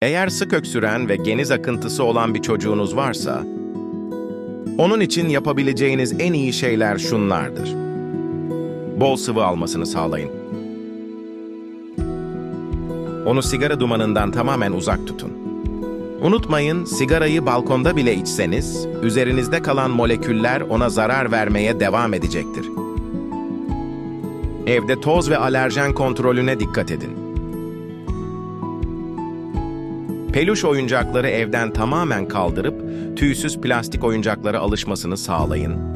Eğer sık öksüren ve geniz akıntısı olan bir çocuğunuz varsa, onun için yapabileceğiniz en iyi şeyler şunlardır. Bol sıvı almasını sağlayın. Onu sigara dumanından tamamen uzak tutun. Unutmayın, sigarayı balkonda bile içseniz, üzerinizde kalan moleküller ona zarar vermeye devam edecektir. Evde toz ve alerjen kontrolüne dikkat edin. Peluş oyuncakları evden tamamen kaldırıp, tüysüz plastik oyuncaklara alışmasını sağlayın.